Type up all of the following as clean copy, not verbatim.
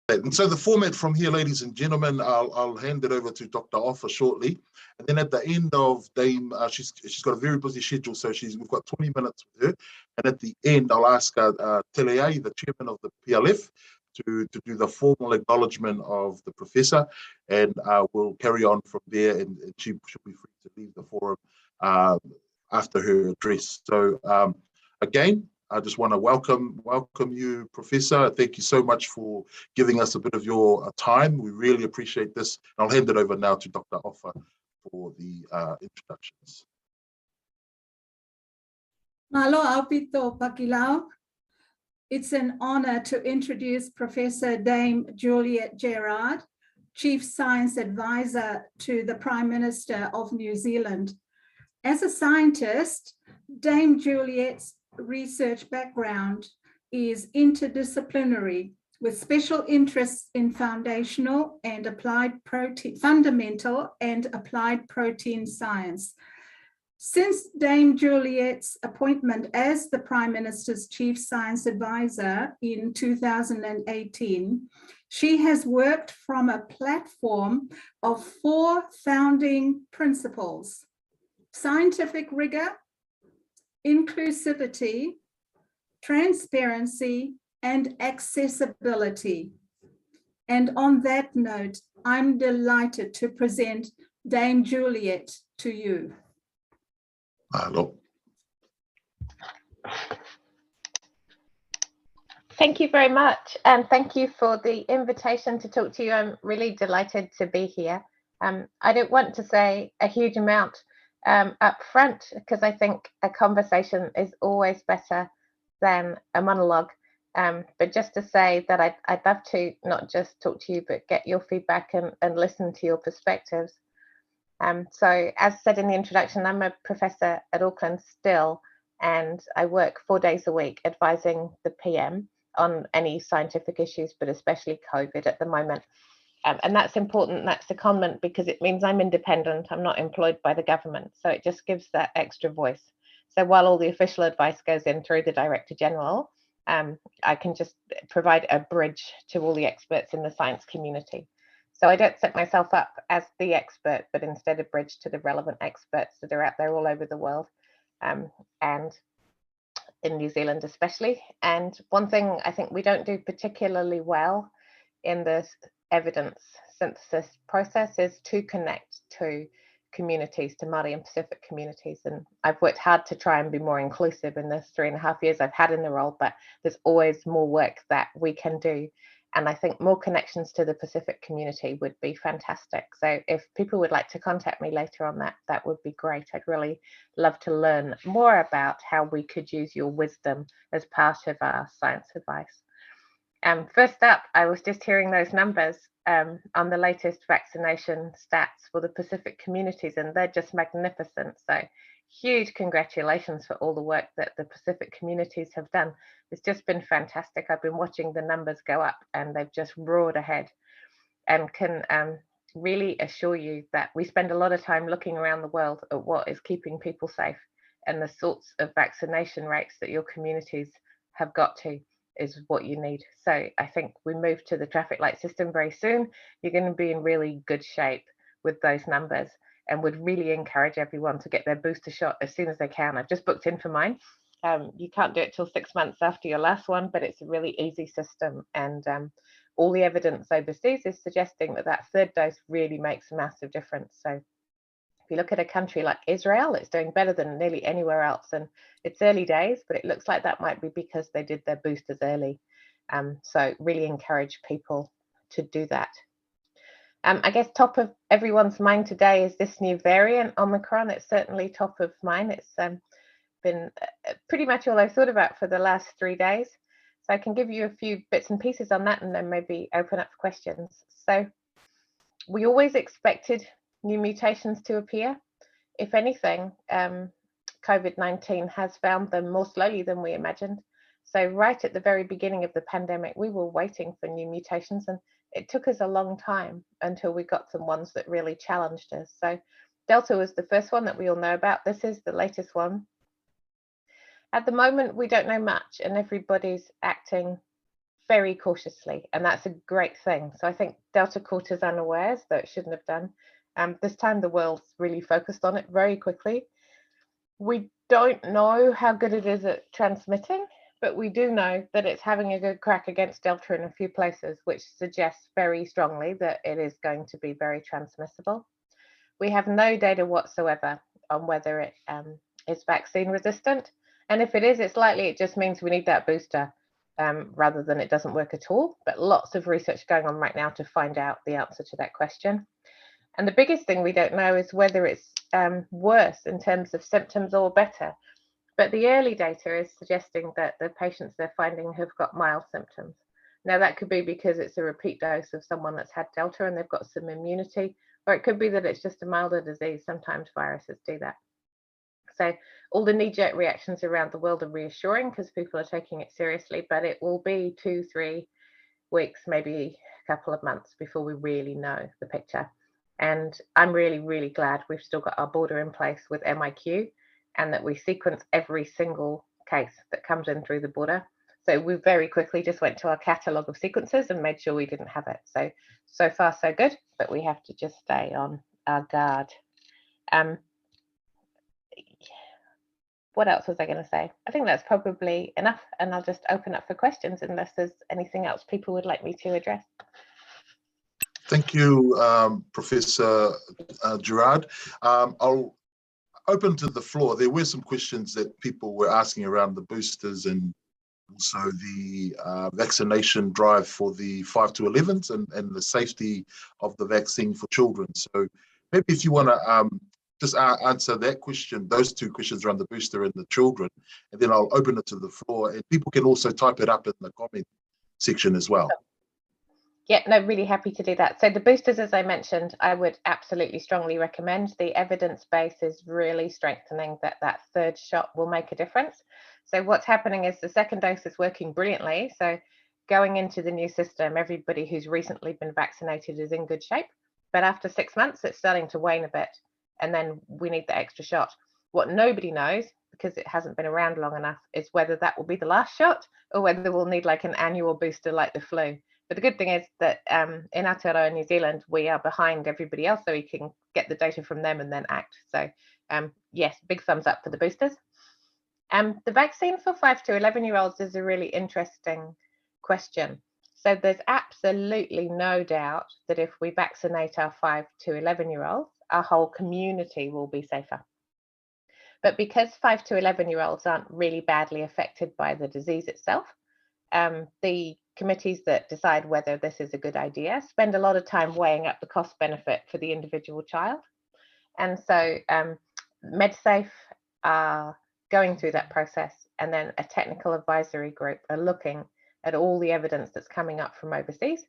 And so the format from here, ladies and gentlemen, I'll hand it over to Dr. Offa shortly. And then at the end of Dame, she's got a very busy schedule, so we've got 20 minutes with her. And at the end, I'll ask Teleai, the chairman of the PLF, to do the formal acknowledgement of the professor, and we'll carry on from there, and she'll be free to leave the forum after her address. So again, I just want to welcome you, Professor. Thank you so much for giving us a bit of your time. We really appreciate this. I'll hand it over now to Dr. Offa for the introductions. Malo aupito pakilau. It's an honor to introduce Professor Dame Juliet Gerrard, Chief Science Advisor to the Prime Minister of New Zealand. As a scientist, Dame Juliet's research background is interdisciplinary, with special interests in fundamental and applied protein science. Since Dame Juliet's appointment as the Prime Minister's Chief Science Advisor in 2018, she has worked from a platform of 4 founding principles: scientific rigor, inclusivity, transparency, and accessibility. And on that note, I'm delighted to present Dame Juliet to you. Hello. Thank you very much, and thank you for the invitation to talk to you. I'm really delighted to be here. I don't want to say a huge amount up front, because I think a conversation is always better than a monologue. But just to say that I'd love to not just talk to you, but get your feedback and listen to your perspectives. So as said in the introduction, I'm a professor at Auckland still, and I work 4 days a week advising the PM on any scientific issues, but especially COVID at the moment. And that's important, that's secondment, because it means I'm independent, I'm not employed by the government. So it just gives that extra voice. So while all the official advice goes in through the Director General, I can just provide a bridge to all the experts in the science community. So I don't set myself up as the expert, but instead a bridge to the relevant experts that are out there all over the world, and in New Zealand especially. And one thing I think we don't do particularly well in the evidence synthesis process is to connect to communities, to Māori and Pacific communities. And I've worked hard to try and be more inclusive in the 3.5 years I've had in the role, but there's always more work that we can do. And I think more connections to the Pacific community would be fantastic. So if people would like to contact me later on that, that would be great. I'd really love to learn more about how we could use your wisdom as part of our science advice. First up, I was just hearing those numbers on the latest vaccination stats for the Pacific communities, and they're just magnificent. So huge congratulations for all the work that the Pacific communities have done. It's just been fantastic. I've been watching the numbers go up, and they've just roared ahead, and can really assure you that we spend a lot of time looking around the world at what is keeping people safe, and the sorts of vaccination rates that your communities have got to is what you need. So I think we move to the traffic light system very soon. You're going to be in really good shape with those numbers, and would really encourage everyone to get their booster shot as soon as they can. I've just booked in for mine. You can't do it till 6 months after your last one, but it's a really easy system. And all the evidence overseas is suggesting that that 3rd dose really makes a massive difference. So if you look at a country like Israel, it's doing better than nearly anywhere else. And it's early days, but it looks like that might be because they did their boosters early. So really encourage people to do that. I guess top of everyone's mind today is this new variant, Omicron. It's certainly top of mind. It's been pretty much all I've thought about for the last 3 days. So I can give you a few bits and pieces on that, and then maybe open up for questions. So we always expected new mutations to appear. If anything, COVID-19 has found them more slowly than we imagined. So right at the very beginning of the pandemic, we were waiting for new mutations, and it took us a long time until we got some ones that really challenged us. So Delta was the first one that we all know about. This is the latest one. At the moment, we don't know much, and everybody's acting very cautiously, and that's a great thing. So I think Delta caught us unawares, though it shouldn't have done. This time the world's really focused on it very quickly. We don't know how good it is at transmitting, but we do know that it's having a good crack against Delta in a few places, which suggests very strongly that it is going to be very transmissible. We have no data whatsoever on whether it is vaccine resistant. And if it is, it's likely it just means we need that booster rather than it doesn't work at all. But lots of research going on right now to find out the answer to that question. And the biggest thing we don't know is whether it's worse in terms of symptoms or better. But the early data is suggesting that the patients they're finding have got mild symptoms. Now, that could be because it's a repeat dose of someone that's had Delta and they've got some immunity, or it could be that it's just a milder disease. Sometimes viruses do that. So all the knee-jerk reactions around the world are reassuring because people are taking it seriously, but it will be 2-3 weeks, maybe a couple of months before we really know the picture. And I'm really, really glad we've still got our border in place with MIQ and that we sequence every single case that comes in through the border. So we very quickly just went to our catalogue of sequences and made sure we didn't have it. So far, so good, but we have to just stay on our guard. What else was I going to say? I think that's probably enough, and I'll just open up for questions unless there's anything else people would like me to address. Thank you, Professor Gerrard. I'll open to the floor. There were some questions that people were asking around the boosters and also the vaccination drive for the 5 to 11s and the safety of the vaccine for children. So maybe if you want to just answer that question, those two questions around the booster and the children, and then I'll open it to the floor. And people can also type it up in the comment section as well. Yeah, no, really happy to do that. So the boosters, as I mentioned, I would absolutely strongly recommend. The evidence base is really strengthening that that third shot will make a difference. So what's happening is the second dose is working brilliantly. So going into the new system, everybody who's recently been vaccinated is in good shape. But after 6 months, it's starting to wane a bit. And then we need the extra shot. What nobody knows, because it hasn't been around long enough, is whether that will be the last shot or whether we'll need like an annual booster like the flu. But the good thing is that in Aotearoa, New Zealand, we are behind everybody else, so we can get the data from them and then act. So yes, big thumbs up for the boosters. The vaccine for 5 to 11-year-olds is a really interesting question. So there's absolutely no doubt that if we vaccinate our 5 to 11-year-olds, our whole community will be safer. But because 5 to 11-year-olds aren't really badly affected by the disease itself, the committees that decide whether this is a good idea spend a lot of time weighing up the cost benefit for the individual child. And so MedSafe are going through that process, and then a technical advisory group are looking at all the evidence that's coming up from overseas.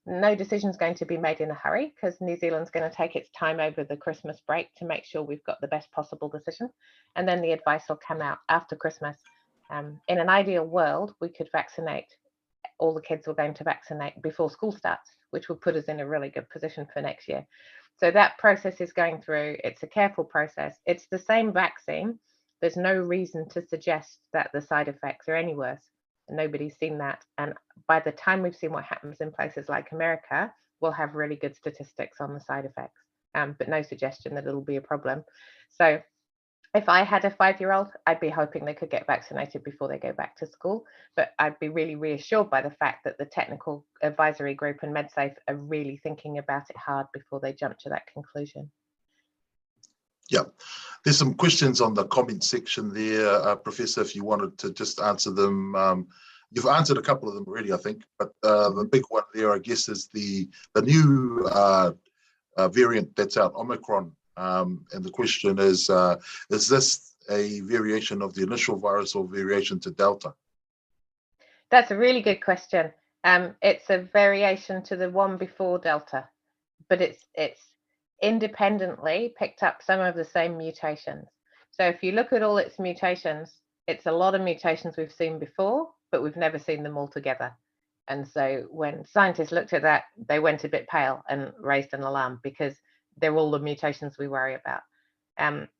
No decision is going to be made in a hurry because New Zealand's going to take its time over the Christmas break to make sure we've got the best possible decision. And then the advice will come out after Christmas. In an ideal world, we could vaccinate all the kids we're going to vaccinate before school starts, which will put us in a really good position for next year. So that process is going through. It's a careful process. It's the same vaccine. There's no reason to suggest that the side effects are any worse. Nobody's seen that. And by the time we've seen what happens in places like America, we'll have really good statistics on the side effects, but no suggestion that it'll be a problem. So if I had a 5-year-old, I'd be hoping they could get vaccinated before they go back to school. But I'd be really reassured by the fact that the technical advisory group and MedSafe are really thinking about it hard before they jump to that conclusion. Yeah, there's some questions on the comment section there, Professor, if you wanted to just answer them. You've answered a couple of them already, I think, but the big one there, I guess, is the new variant that's out, Omicron. And the question is this a variation of the initial virus or variation to Delta? That's a really good question. It's a variation to the one before Delta, but it's independently picked up some of the same mutations. So if you look at all its mutations, it's a lot of mutations we've seen before, but we've never seen them all together. And so when scientists looked at that, they went a bit pale and raised an alarm because they're all the mutations we worry about.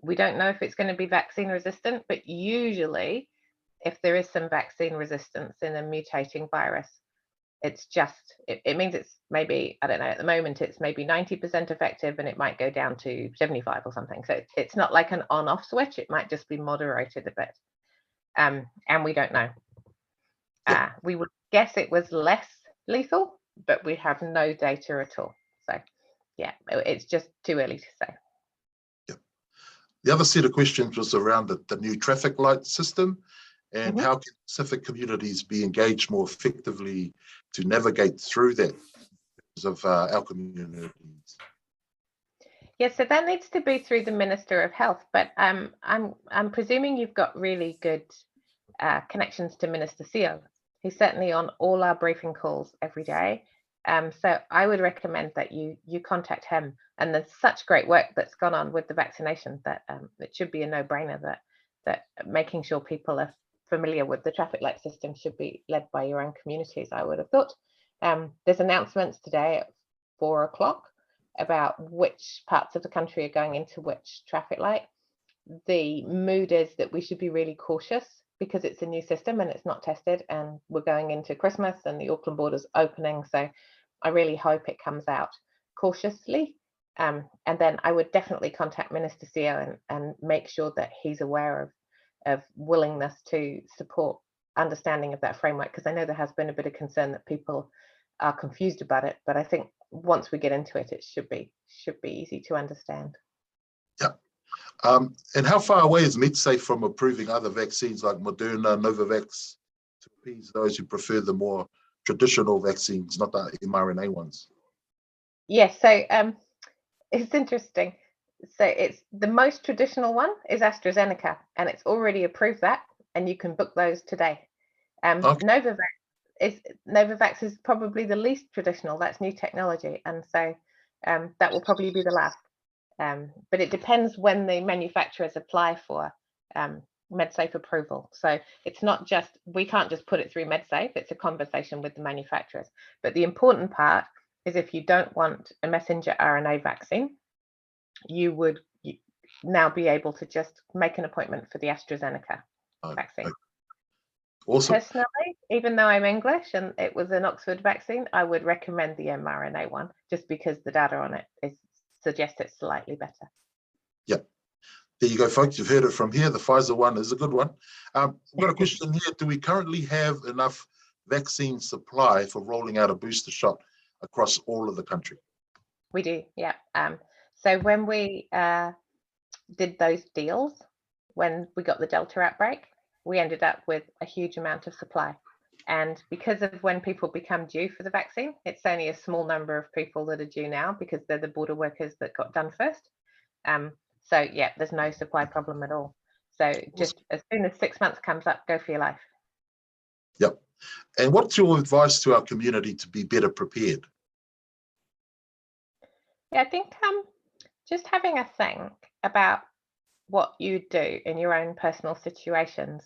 We don't know if it's going to be vaccine resistant, but usually if there is some vaccine resistance in a mutating virus, It's just, it means it's maybe, I don't know, at the moment it's maybe 90% effective and it might go down to 75 or something. So it's not like an on-off switch. It might just be moderated a bit. And we don't know. Yeah. We would guess it was less lethal, but we have no data at all. So yeah, it's just too early to say. Yeah. The other set of questions was around the new traffic light system, and how can Pacific communities be engaged more effectively to navigate through that because of our communities? Yeah, so that needs to be through the Minister of Health, but I'm presuming you've got really good connections to Minister Seo. He's certainly on all our briefing calls every day. So I would recommend that you contact him. And there's such great work that's gone on with the vaccination that it should be a no-brainer that making sure people are familiar with the traffic light system should be led by your own communities, I would have thought. There's announcements today at 4 o'clock about which parts of the country are going into which traffic light. The mood is that we should be really cautious because it's a new system and it's not tested, and we're going into Christmas and the Auckland border's opening. So I really hope it comes out cautiously. And then I would definitely contact Minister Seo and make sure that he's aware of willingness to support understanding of that framework, because I know there has been a bit of concern that people are confused about it, but I think once we get into it, it should be easy to understand. Yeah. And how far away is MedSafe from approving other vaccines like Moderna, Novavax, to appease those who prefer the more traditional vaccines, not the mRNA ones? Yes, so it's interesting. So it's the most traditional one is AstraZeneca, and it's already approved that, and you can book those today. Okay. Novavax is probably the least traditional. That's new technology, and so that will probably be the last. But it depends when the manufacturers apply for MedSafe approval. So it's not just, we can't just put it through MedSafe. It's a conversation with the manufacturers. But the important part is if you don't want a messenger RNA vaccine, you would now be able to just make an appointment for the AstraZeneca vaccine. Awesome. Personally, even though I'm English and it was an Oxford vaccine, I would recommend the mRNA one just because the data on it suggests it's slightly better. Yeah. There you go, folks. You've heard it from here. The Pfizer one is a good one. We've got a question here. Do we currently have enough vaccine supply for rolling out a booster shot across all of the country? We do, yeah. So when we did those deals, when we got the Delta outbreak, we ended up with a huge amount of supply. And because of when people become due for the vaccine, it's only a small number of people that are due now because they're the border workers that got done first. So yeah, there's no supply problem at all. So just as soon as 6 months comes up, go for your life. Yep. And what's your advice to our community to be better prepared? Yeah, I think just having a think about what you do in your own personal situations.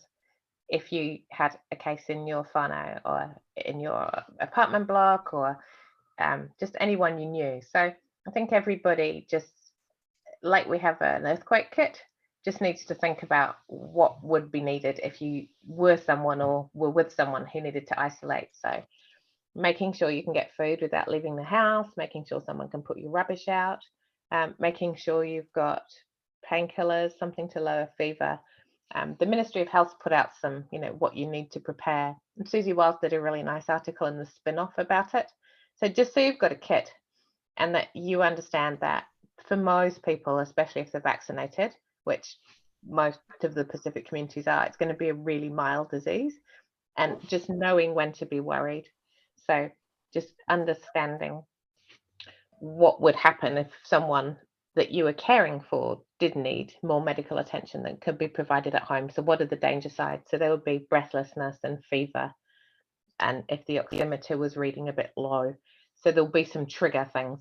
If you had a case in your whānau or in your apartment block or just anyone you knew. So I think everybody, just like we have an earthquake kit, just needs to think about what would be needed if you were someone or were with someone who needed to isolate. So making sure you can get food without leaving the house, making sure someone can put your rubbish out, making sure you've got painkillers, something to lower fever. The Ministry of Health put out some, what you need to prepare. And Susie Wiles did a really nice article in the spin-off about it. So just so you've got a kit and that you understand that for most people, especially if they're vaccinated, which most of the Pacific communities are, it's going to be a really mild disease, and just knowing when to be worried. So just understanding what would happen if someone that you were caring for did need more medical attention that could be provided at home. So what are the danger sides? So there would be breathlessness and fever, and if the oximeter was reading a bit low. So there'll be some trigger things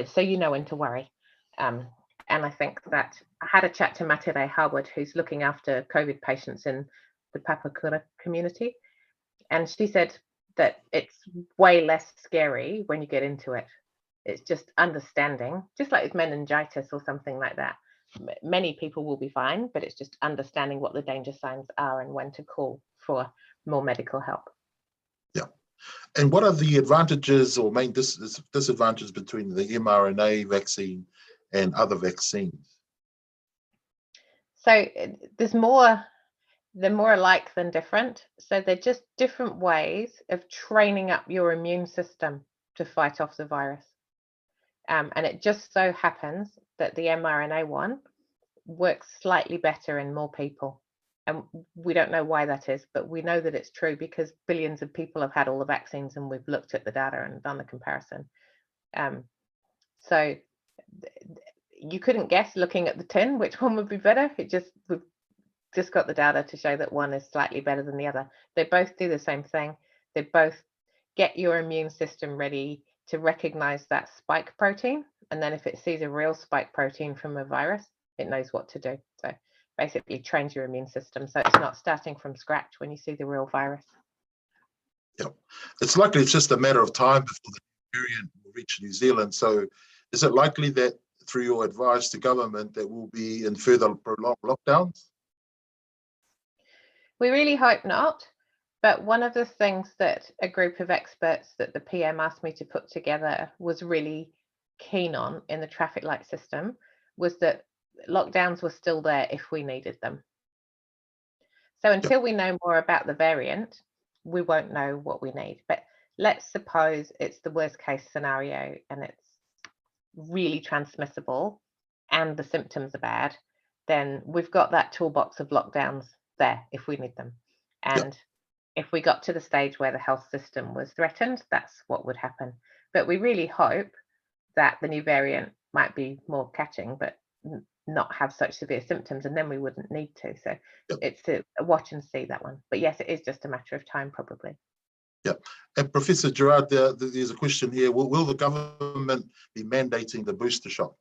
so you know when to worry. And I think that I had a chat to Matere Harwood, who's looking after COVID patients in the Papakura community. And she said that it's way less scary when you get into it. It's just understanding, just like with meningitis or something like that. Many people will be fine, but it's just understanding what the danger signs are and when to call for more medical help. Yeah, And what are the advantages or main disadvantages between the mRNA vaccine and other vaccines? So they're more alike than different. So they're just different ways of training up your immune system to fight off the virus. And it just so happens that the mRNA one works slightly better in more people. And we don't know why that is, but we know that it's true because billions of people have had all the vaccines and we've looked at the data and done the comparison. So you couldn't guess looking at the tin which one would be better. We've just got the data to show that one is slightly better than the other. They both do the same thing. They both get your immune system ready to recognize that spike protein. And then if it sees a real spike protein from a virus, it knows what to do. So basically trains your immune system. So it's not starting from scratch when you see the real virus. Yeah, it's likely it's just a matter of time before the variant will reach New Zealand. So is it likely that through your advice to government that we'll be in further prolonged lockdowns? We really hope not. But one of the things that a group of experts that the PM asked me to put together was really keen on in the traffic light system was that lockdowns were still there if we needed them. So until we know more about the variant, we won't know what we need. But let's suppose it's the worst case scenario and it's really transmissible and the symptoms are bad, then we've got that toolbox of lockdowns there if we need them. And if we got to the stage where the health system was threatened, that's what would happen. But we really hope that the new variant might be more catching, but not have such severe symptoms, and then we wouldn't need to. So it's a watch and see, that one. But yes, it is just a matter of time, probably. Yeah. And Professor Gerrard, there's a question here. Will the government be mandating the booster shot?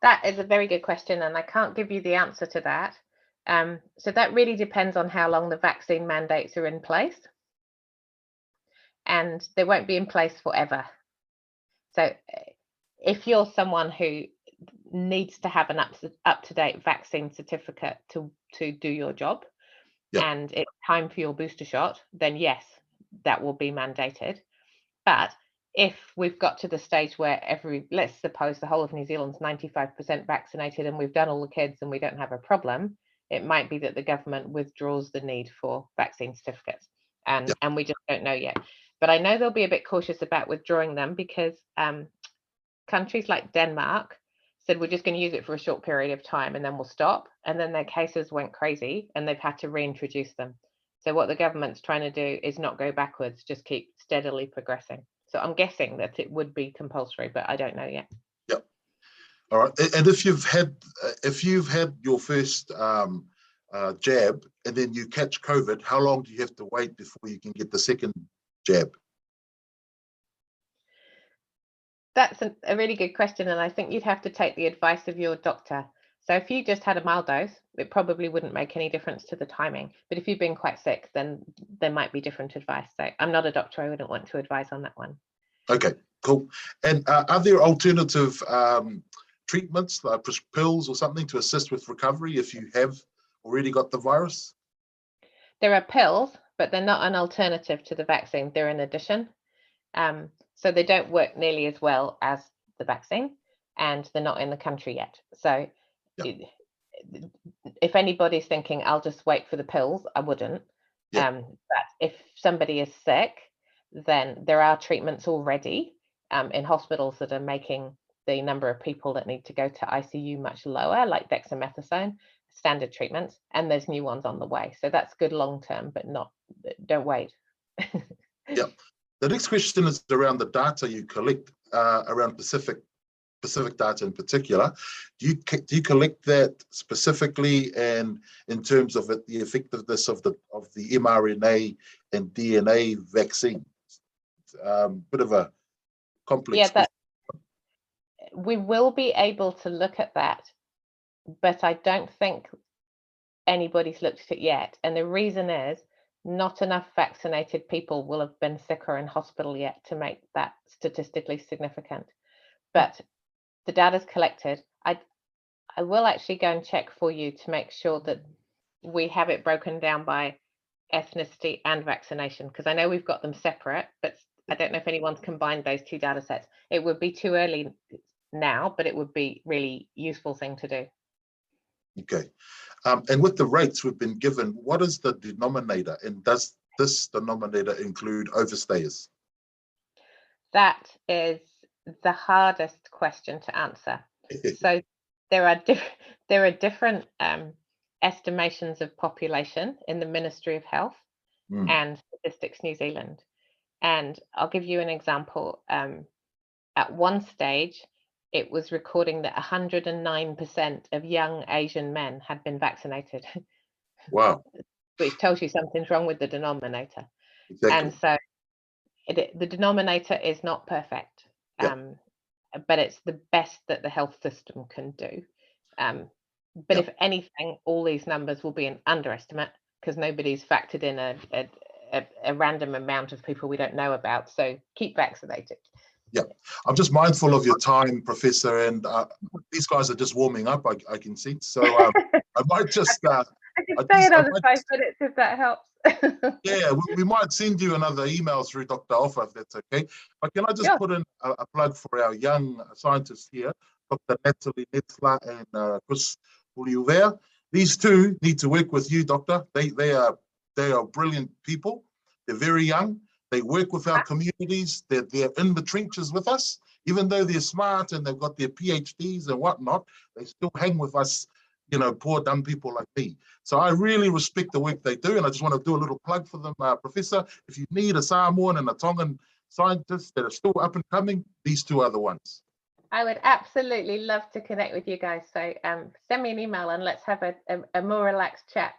That is a very good question, and I can't give you the answer to that. So that really depends on how long the vaccine mandates are in place. And they won't be in place forever. So if you're someone who needs to have an up-to-date vaccine certificate to do your job, and it's time for your booster shot, then yes, that will be mandated. But if we've got to the stage where let's suppose the whole of New Zealand's 95% vaccinated and we've done all the kids and we don't have a problem, it might be that the government withdraws the need for vaccine certificates. And we just don't know yet. But I know they'll be a bit cautious about withdrawing them because countries like Denmark said we're just going to use it for a short period of time and then we'll stop. And then their cases went crazy and they've had to reintroduce them. So what the government's trying to do is not go backwards, just keep steadily progressing. So I'm guessing that it would be compulsory, but I don't know yet. Yep. All right. And if you've had your first jab and then you catch COVID, how long do you have to wait before you can get the second jab? That's a really good question, and I think you'd have to take the advice of your doctor. So if you just had a mild dose, it probably wouldn't make any difference to the timing. But if you've been quite sick, then there might be different advice. So I'm not a doctor. I wouldn't want to advise on that one. Okay, cool. And are there alternative treatments, like pills or something to assist with recovery if you have already got the virus? There are pills, but they're not an alternative to the vaccine. They're an addition. So they don't work nearly as well as the vaccine, and they're not in the country yet. So if anybody's thinking, I'll just wait for the pills, I wouldn't. But if somebody is sick, then there are treatments already in hospitals that are making the number of people that need to go to ICU much lower, like dexamethasone, standard treatments, and there's new ones on the way. So that's good long term, but don't wait. The next question is around the data you collect around Pacific data in particular. Do you collect that specifically, and in terms of the effectiveness of the mRNA and DNA vaccine? Bit of a complex question. We will be able to look at that, but I don't think anybody's looked at it yet. And the reason is not enough vaccinated people will have been sick or in hospital yet to make that statistically significant. But the data's collected. I will actually go and check for you to make sure that we have it broken down by ethnicity and vaccination, because I know we've got them separate, but I don't know if anyone's combined those two data sets. It would be too early now, but it would be really useful thing to do. Okay. And with the rates we've been given, what is the denominator? And does this denominator include overstayers? That is the hardest question to answer. So there are different estimations of population in the Ministry of Health and Statistics New Zealand. And I'll give you an example. At one stage, it was recording that 109% of young Asian men had been vaccinated. Wow. Which tells you something's wrong with the denominator. Exactly. And so the denominator is not perfect, but it's the best that the health system can do. But if anything, all these numbers will be an underestimate because nobody's factored in a random amount of people we don't know about. So keep vaccinated. Yeah, I'm just mindful of your time, Professor, and these guys are just warming up, I can see. So I might just... I can stay another 5 minutes if that helps. Yeah, we might send you another email through Dr. Offa if that's okay. But can I just put in a plug for our young scientists here, Dr. Natalie Netzler and Chris Oliver. These two need to work with you, Doctor. They are brilliant people. They're very young. They work with our communities. They're in the trenches with us. Even though they're smart and they've got their PhDs and whatnot, they still hang with us, you know, poor dumb people like me. So I really respect the work they do, and I just want to do a little plug for them, Professor. If you need a Samoan and a Tongan scientist that are still up and coming, these two are the ones. I would absolutely love to connect with you guys. So send me an email and let's have a more relaxed chat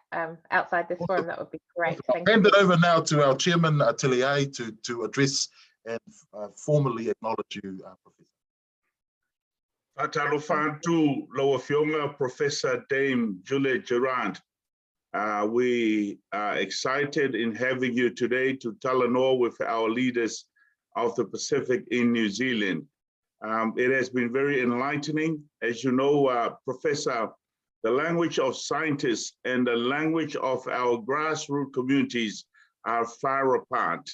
outside this forum. That would be great. I'll hand it over now to our chairman, Atelier, to address and formally acknowledge you, Professor. Atalofantu Loafionga, Professor Dame Juliet Gerrard. We are excited in having you today to Talanoa with our leaders of the Pacific in New Zealand. It has been very enlightening. As you know, Professor, the language of scientists and the language of our grassroots communities are far apart.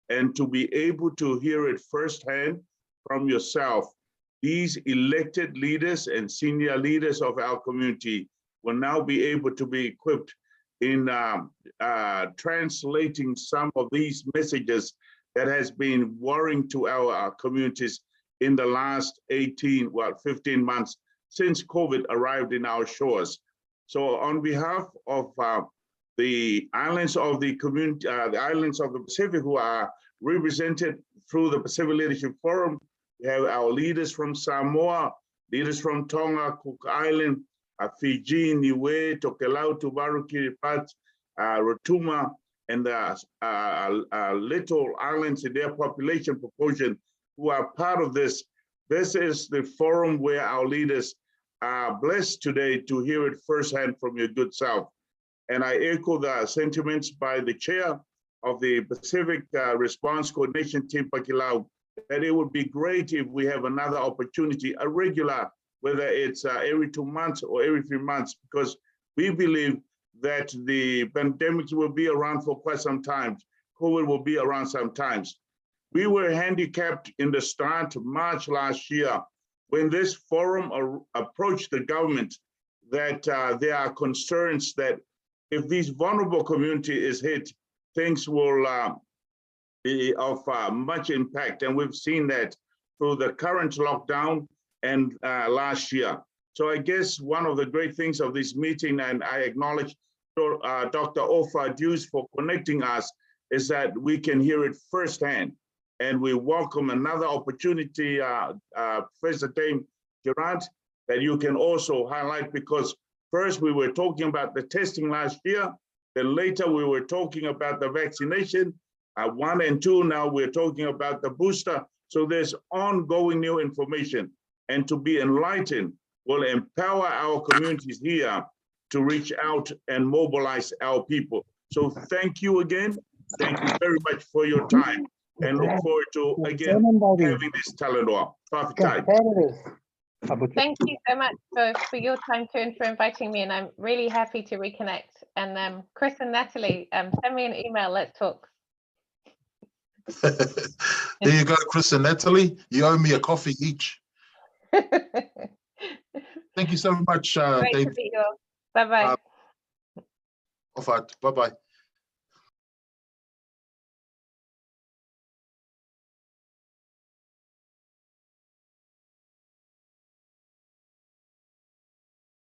And to be able to hear it firsthand from yourself, these elected leaders and senior leaders of our community will now be able to be equipped in translating some of these messages that has been worrying to our communities in the last 15 months since COVID arrived in our shores. So on behalf of the islands of the community, the islands of the Pacific who are represented through the Pacific Leadership Forum, we have our leaders from Samoa, leaders from Tonga, Cook Island, Fiji, Niue, Tokelau, Tuvalu, Kiribati, Rotuma, and the little islands in their population proportion who are part of this. This is the forum where our leaders are blessed today to hear it firsthand from your good self. And I echo the sentiments by the chair of the Pacific Response Coordination Team, Pakilau, that it would be great if we have another opportunity, a regular, whether it's every 2 months or every 3 months, because we believe that the pandemic will be around for quite some time. COVID will be around sometimes. We were handicapped in the start of March last year when this forum approached the government that there are concerns that if this vulnerable community is hit, things will be of much impact. And we've seen that through the current lockdown and last year. So I guess one of the great things of this meeting, and I acknowledge Dr. Offa Dews for connecting us, is that we can hear it firsthand. And we welcome another opportunity, Professor Dame Gerrard, that you can also highlight, because first we were talking about the testing last year, then later we were talking about the vaccination, 1 and 2, now we're talking about the booster. So there's ongoing new information, and to be enlightened will empower our communities here to reach out and mobilize our people. So thank you again. Thank you very much for your time, and look forward to, again, having this Talanoa. Thank you so much for your time too and for inviting me. And I'm really happy to reconnect. And Chris and Natalie, send me an email. Let's talk. There you go, Chris and Natalie. You owe me a coffee each. Thank you so much, Great Dave. to be here. Bye-bye. Bye-bye.